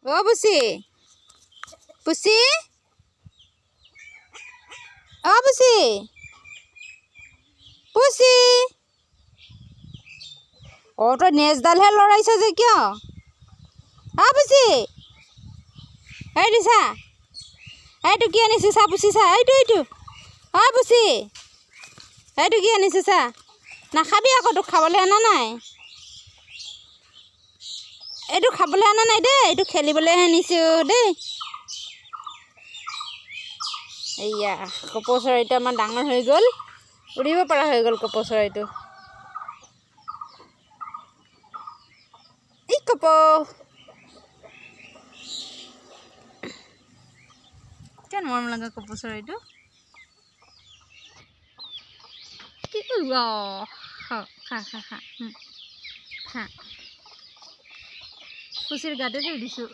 অ বুচি বুচি অ বুচি বুচি অ তই নেজডালহে লৰাইছ যে কিয় অ বুচি এই দিছা এইটো কি আনিছে চা বুচি চা এইটো অ বুচি এইটো কি আনিছে চা নাখাবি আকৌ তোক খাবলৈ অনা নাই এইটো খাবলৈ অনা নাই দেই এইটো খেলিবলৈ আনিছোঁ দেই এইয়া কপৌ চৰাইটো আমাৰ ডাঙৰ হৈ গ'ল উৰিব পৰা হৈ গ'ল কপৌ চৰাইটো এই কপৌ কিমান মৰম লগা কপৌ চৰাইটো কি কৰিব খা খা খা খা খুচিৰ গাতে থৈ দিছোঁ